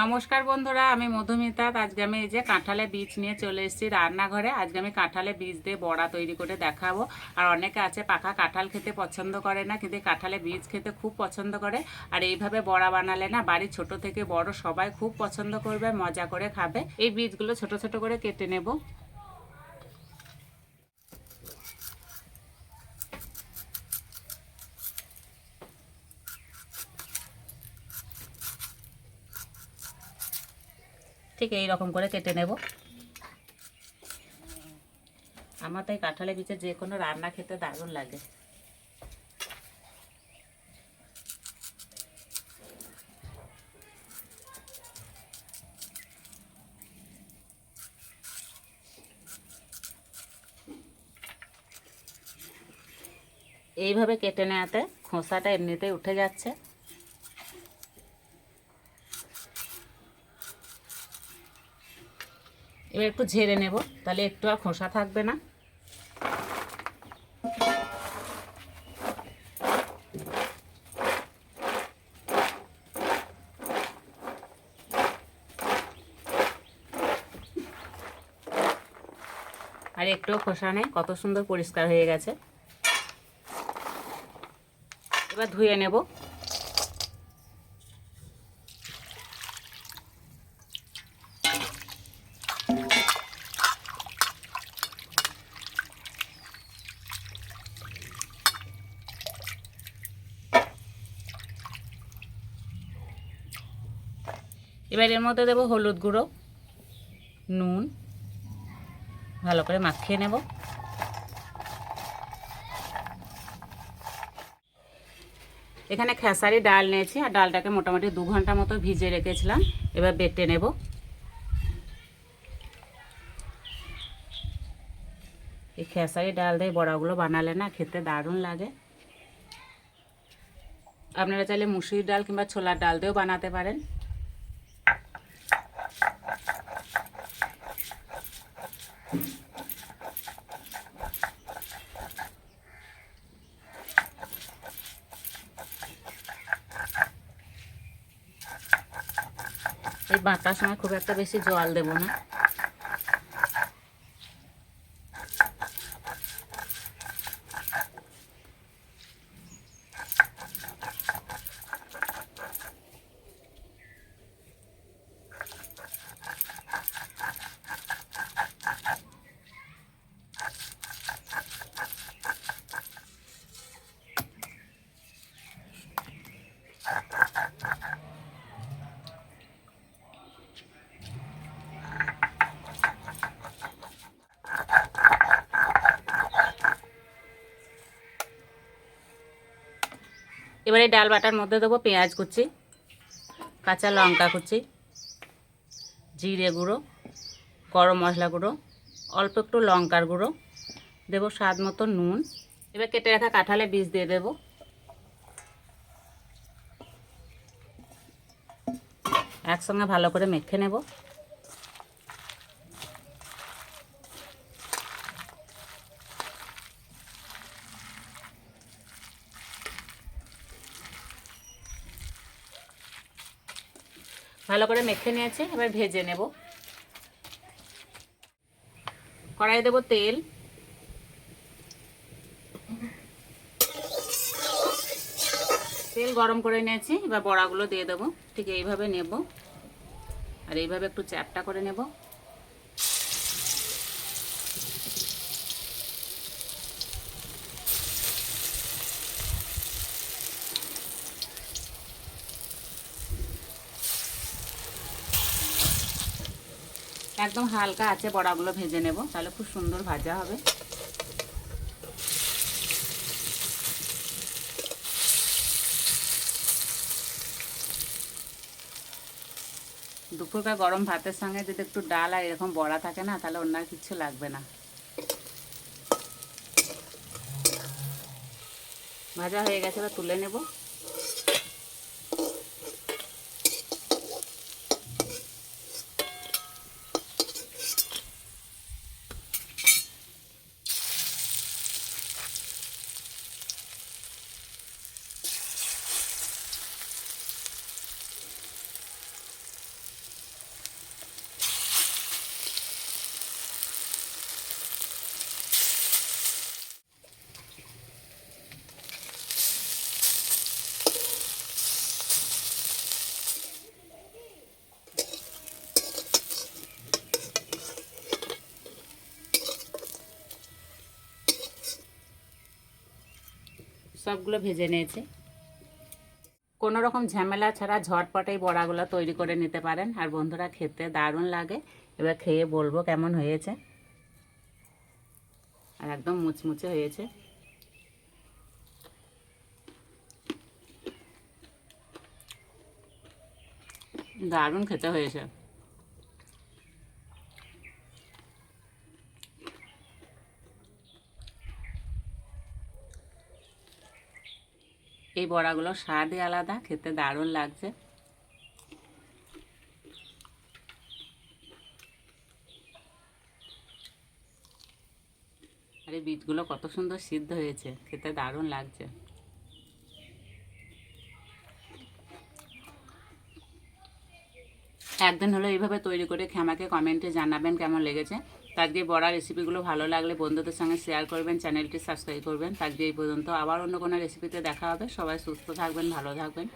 নমস্কার বন্ধুরা, আমি মধুমিতা। আজকে আমি এই যে কাঁঠালের বীজ নিয়ে চলে এসেছি রান্নাঘরে। আজকে আমি কাঁঠালের বীজ দিয়ে বড়া তৈরি করে দেখাবো। আর অনেকে আছে পাকা কাঁঠাল খেতে পছন্দ করে না, কিন্তু কাঁঠালের বীজ খেতে খুব পছন্দ করে। আর এইভাবে বড়া বানালে না বাড়ির ছোট থেকে বড় সবাই খুব পছন্দ করবে, মজা করে খাবে। এই বীজগুলো ছোট ছোট করে কেটে নেব। ঠিক এই রকম করে কেটে নেব। আমার তো এই কাঁঠালের বীজে যে কোনো রান্না খেতে দারুণ লাগে। এইভাবে কেটে নেওয়াতে খোসাটা এমনিতেই উঠে যাচ্ছে। এবার একটু ঝেড়ে নেব, তাহলে একটু আর খোসা থাকবে না। আর একটুও খোসা নেই, কত সুন্দর পরিষ্কার হয়ে গেছে। এবার ধুয়ে নেব। এবার এর মধ্যে দেবো হলুদ গুঁড়ো, নুন, ভালো করে মাখিয়ে নেব। এখানে খেসারি ডাল নিয়েছি, আর ডালটাকে মোটামুটি 2 ঘন্টা মতো ভিজে রেখেছিলাম। এবার বেটে নেব। এই খেসারি ডাল দিয়ে বড়াগুলো বানালে না খেতে দারুণ লাগে। আপনারা চাইলে মুসুরির ডাল কিংবা ছোলার ডাল দিয়েও বানাতে পারেন। এই বাটার সময় খুব একটা বেশি জল দেব না। এবারে ডাল বাটার মধ্যে দেবো পেঁয়াজ কুচি, কাঁচা লঙ্কা কুচি, জিরে গুঁড়ো, গরম মশলা গুঁড়ো, অল্প একটু লঙ্কার গুঁড়ো, দেবো স্বাদ মতো নুন। এবার কেটে রাখা কাঁঠালের বীজ দিয়ে দেবো। একসঙ্গে ভালো করে মেখে নেব। ভালো করে মেখে নিয়েছি, এবার ভেজে নেব। কড়াইয়ে দেবো তেল। তেল গরম করে নিয়েছি, এবার বড়াগুলো দিয়ে দেবো। ঠিক এইভাবে নেব, আর এইভাবে একটু চ্যাপটা করে নেব। একদম হালকা আছে বড়াগুলো ভেজে নেব, তাহলে খুব সুন্দর ভাজা হবে। দুপুরকার গরম ভাতের সঙ্গে যদি একটু ডাল আর এরকম বড়া থাকে না, তাহলে অন্য আর কিচ্ছু লাগবে না। ভাজা হয়ে গেছে, এবার তুলে নেব। সবগুলো ভেজে নিয়েছি। কোনো রকম ঝামেলা ছাড়া ঝটপট এই বড়াগুলো তৈরি করে নিতে পারেন। আর বন্ধুরা, খেতে দারুণ লাগে। এবার খেয়ে বলবো কেমন হয়েছে। আর একদম মুচমুচে হয়েছে। দারুণ খেতে হয়েছে। এই বড়াগুলোর স্বাদই আলাদা, খেতে দারুণ লাগছে। আর এই বীজগুলো কত সুন্দর সিদ্ধ হয়েছে, খেতে দারুণ লাগছে। একদিন হলো এইভাবে তৈরি করে খেয়ে আমাকে কমেন্টে জানাবেন কেমন লেগেছে। আজকে বড়া রেসিপিগুলো ভালো লাগলে বন্ধুদের সঙ্গে শেয়ার করবেন, চ্যানেলটি সাবস্ক্রাইব করবেন। আজকে এই পর্যন্ত, আবার অন্য কোনো রেসিপিতে দেখা হবে। সবাই সুস্থ থাকবেন, ভালো থাকবেন।